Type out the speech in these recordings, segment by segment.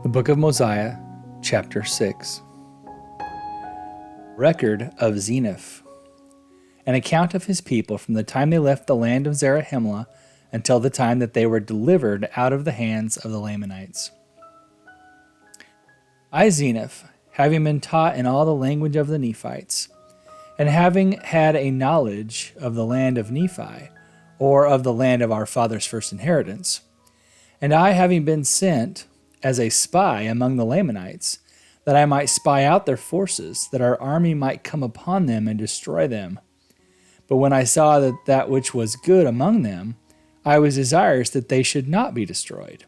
The Book of Mosiah Chapter 6. Record of Zeneph. An account of his people from the time they left the land of Zarahemla until the time that they were delivered out of the hands of the Lamanites. I, Zeneph, having been taught in all the language of the Nephites, and having had a knowledge of the land of Nephi, or of the land of our father's first inheritance, and I having been sent as a spy among the Lamanites, that I might spy out their forces, that our army might come upon them and destroy them. But when I saw that which was good among them, I was desirous that they should not be destroyed.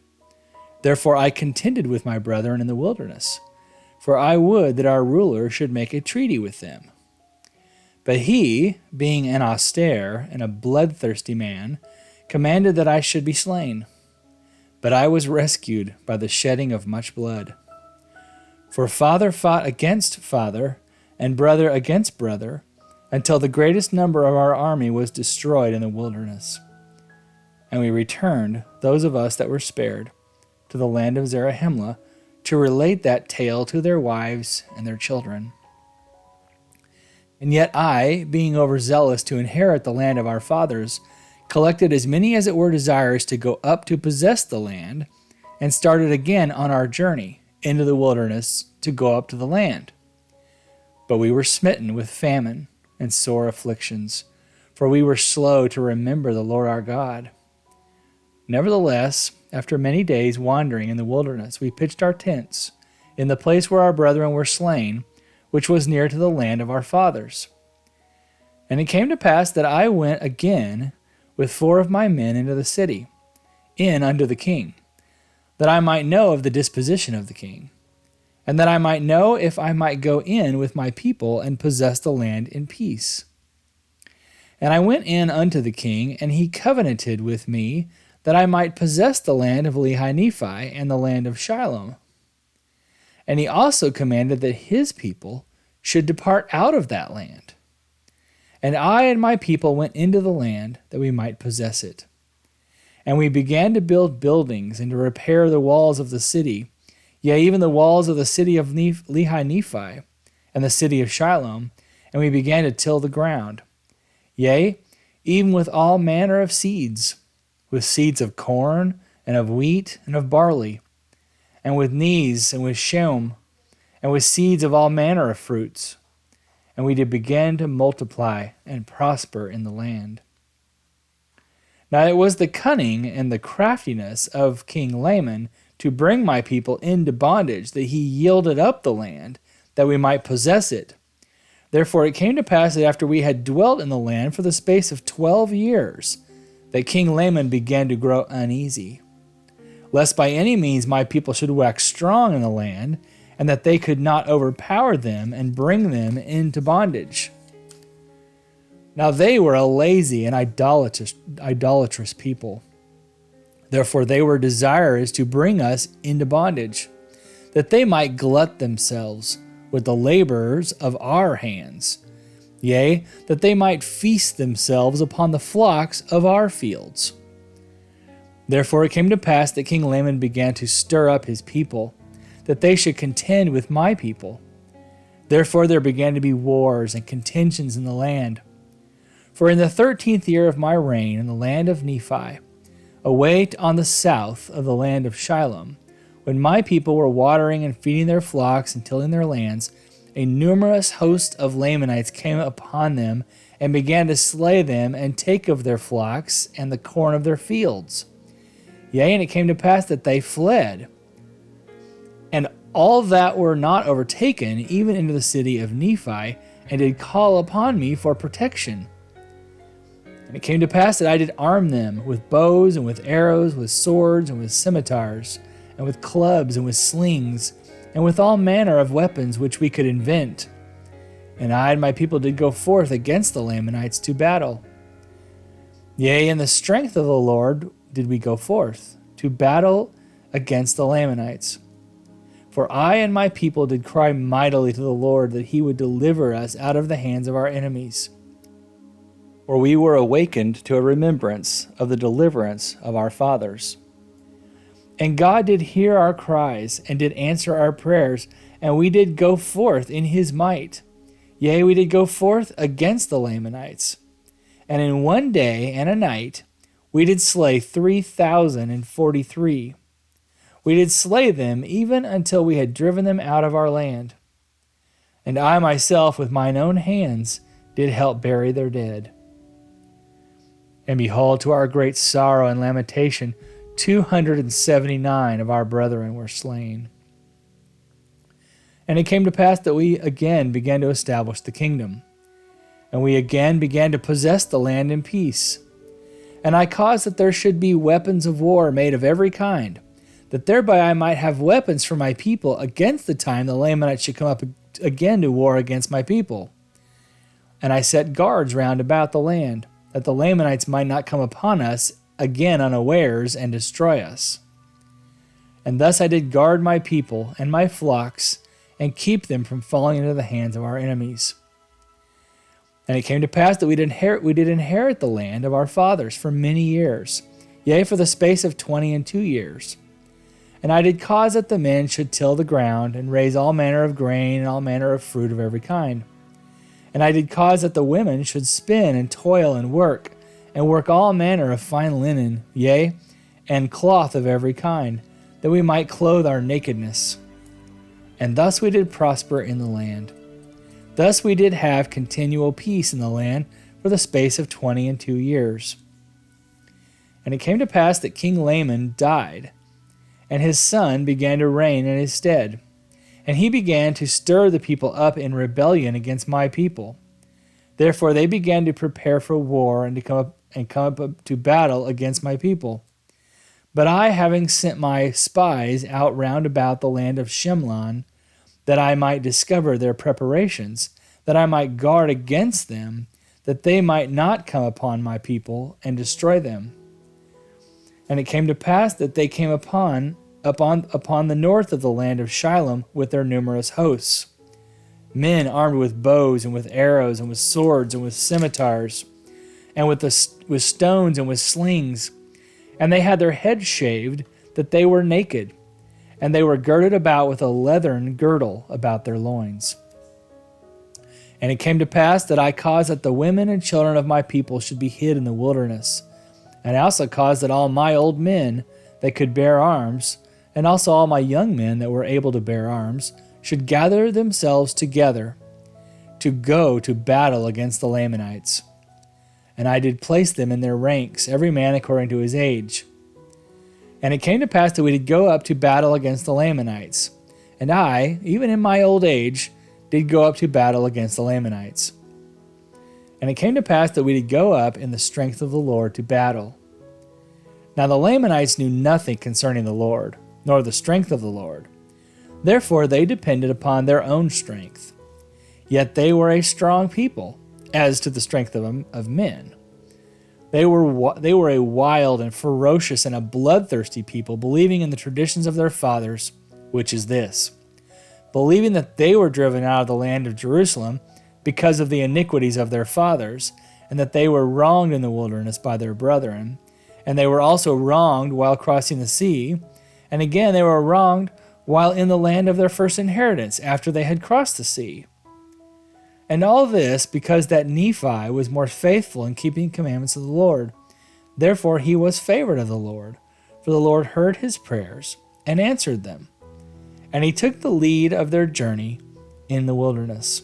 Therefore I contended with my brethren in the wilderness, for I would that our ruler should make a treaty with them. But he, being an austere and a bloodthirsty man, commanded that I should be slain. But I was rescued by the shedding of much blood. For father fought against father, and brother against brother, until the greatest number of our army was destroyed in the wilderness. And we returned, those of us that were spared, to the land of Zarahemla, to relate that tale to their wives and their children. And yet I, being overzealous to inherit the land of our fathers, collected as many as it were desirous to go up to possess the land, and started again on our journey into the wilderness to go up to the land. But we were smitten with famine and sore afflictions, for we were slow to remember the Lord our God. Nevertheless, after many days wandering in the wilderness, we pitched our tents in the place where our brethren were slain, which was near to the land of our fathers. And it came to pass that I went again with 4 of my men into the city, in unto the king, that I might know of the disposition of the king, and that I might know if I might go in with my people and possess the land in peace. And I went in unto the king, and he covenanted with me that I might possess the land of Lehi-Nephi and the land of Shiloh. And he also commanded that his people should depart out of that land. And I and my people went into the land that we might possess it. And we began to build buildings and to repair the walls of the city, yea, even the walls of the city of Lehi-Nephi and the city of Shiloh, and we began to till the ground. Yea, even with all manner of seeds, with seeds of corn and of wheat and of barley, and with nees and with sheum, and with seeds of all manner of fruits. And we did begin to multiply and prosper in the land. Now it was the cunning and the craftiness of King Laman to bring my people into bondage, that he yielded up the land, that we might possess it. Therefore it came to pass that after we had dwelt in the land for the space of 12 years, that King Laman began to grow uneasy, lest by any means my people should wax strong in the land, and that they could not overpower them and bring them into bondage. Now they were a lazy and idolatrous people. Therefore they were desirous to bring us into bondage, that they might glut themselves with the laborers of our hands, yea, that they might feast themselves upon the flocks of our fields. Therefore it came to pass that King Laman began to stir up his people, that they should contend with my people. Therefore there began to be wars and contentions in the land. For in the 13th year of my reign in the land of Nephi, away on the south of the land of Shiloh, when my people were watering and feeding their flocks and tilling their lands, a numerous host of Lamanites came upon them and began to slay them and take of their flocks and the corn of their fields. Yea, and it came to pass that they fled, and all that were not overtaken, even into the city of Nephi, and did call upon me for protection. And it came to pass that I did arm them with bows and with arrows, with swords and with scimitars, and with clubs and with slings, and with all manner of weapons which we could invent. And I and my people did go forth against the Lamanites to battle. Yea, in the strength of the Lord did we go forth to battle against the Lamanites. For I and my people did cry mightily to the Lord that he would deliver us out of the hands of our enemies. For we were awakened to a remembrance of the deliverance of our fathers. And God did hear our cries, and did answer our prayers, and we did go forth in his might. Yea, we did go forth against the Lamanites. And in one day and a night we did slay 3,043. We did slay them even until we had driven them out of our land. And I myself with mine own hands did help bury their dead. And behold, to our great sorrow and lamentation, 279 of our brethren were slain. And it came to pass that we again began to establish the kingdom, and we again began to possess the land in peace. And I caused that there should be weapons of war made of every kind, that thereby I might have weapons for my people against the time the Lamanites should come up again to war against my people. And I set guards round about the land, that the Lamanites might not come upon us again unawares and destroy us. And thus I did guard my people and my flocks, and keep them from falling into the hands of our enemies. And it came to pass that we did inherit the land of our fathers for many years, yea, for the space of 22 years. And I did cause that the men should till the ground, and raise all manner of grain and all manner of fruit of every kind. And I did cause that the women should spin and toil and work all manner of fine linen, yea, and cloth of every kind, that we might clothe our nakedness. And thus we did prosper in the land. Thus we did have continual peace in the land for the space of 22 years. And it came to pass that King Laman died, and his son began to reign in his stead. And he began to stir the people up in rebellion against my people. Therefore they began to prepare for war and to come up to battle against my people. But I, having sent my spies out round about the land of Shimlon, that I might discover their preparations, that I might guard against them, that they might not come upon my people and destroy them. And it came to pass that they came upon the north of the land of Shilom with their numerous hosts, men armed with bows and with arrows and with swords and with scimitars, and with stones and with slings. And they had their heads shaved, that they were naked, and they were girded about with a leathern girdle about their loins. And it came to pass that I caused that the women and children of my people should be hid in the wilderness, and I also caused that all my old men that could bear arms, and also all my young men that were able to bear arms, should gather themselves together to go to battle against the Lamanites. And I did place them in their ranks, every man according to his age. And it came to pass that we did go up to battle against the Lamanites. And I, even in my old age, did go up to battle against the Lamanites. And it came to pass that we did go up in the strength of the Lord to battle. Now the Lamanites knew nothing concerning the Lord, nor the strength of the Lord. Therefore they depended upon their own strength. Yet they were a strong people, as to the strength of men. They were a wild and ferocious and a bloodthirsty people, believing in the traditions of their fathers, which is this: believing that they were driven out of the land of Jerusalem because of the iniquities of their fathers, and that they were wronged in the wilderness by their brethren, and they were also wronged while crossing the sea, and again they were wronged while in the land of their first inheritance after they had crossed the sea. And all this because that Nephi was more faithful in keeping the commandments of the Lord. Therefore he was favored of the Lord, for the Lord heard his prayers and answered them. And he took the lead of their journey in the wilderness.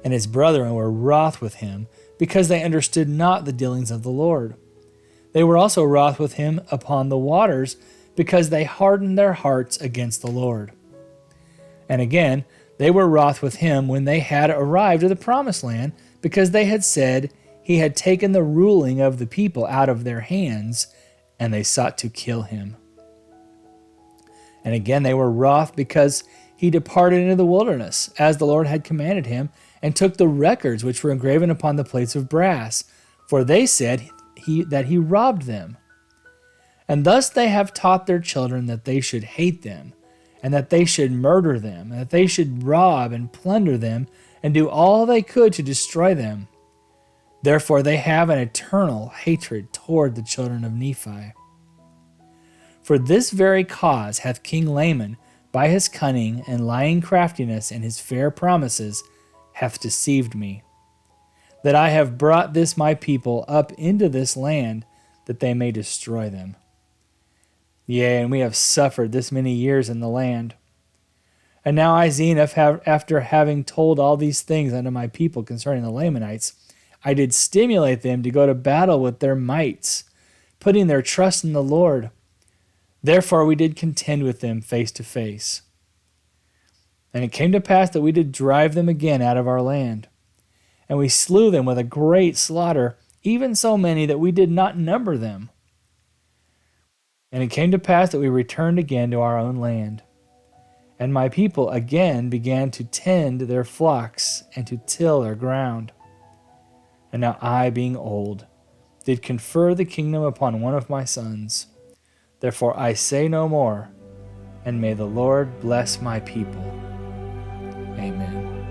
And his brethren were wroth with him, because they understood not the dealings of the Lord. They were also wroth with him upon the waters, because they hardened their hearts against the Lord. And again, they were wroth with him when they had arrived at the promised land, because they had said he had taken the ruling of the people out of their hands, and they sought to kill him. And again they were wroth because he departed into the wilderness, as the Lord had commanded him, and took the records which were engraven upon the plates of brass, for they said that he robbed them. And thus they have taught their children that they should hate them, and that they should murder them, and that they should rob and plunder them, and do all they could to destroy them. Therefore they have an eternal hatred toward the children of Nephi. For this very cause hath King Laman, by his cunning and lying craftiness and his fair promises, hath deceived me, that I have brought this my people up into this land, that they may destroy them. Yea, and we have suffered this many years in the land. And now I, Zeniff, after having told all these things unto my people concerning the Lamanites, I did stimulate them to go to battle with their mights, putting their trust in the Lord. Therefore we did contend with them face to face. And it came to pass that we did drive them again out of our land. And we slew them with a great slaughter, even so many that we did not number them. And it came to pass that we returned again to our own land. And my people again began to tend their flocks and to till their ground. And now I, being old, did confer the kingdom upon one of my sons. Therefore I say no more, and may the Lord bless my people. Amen.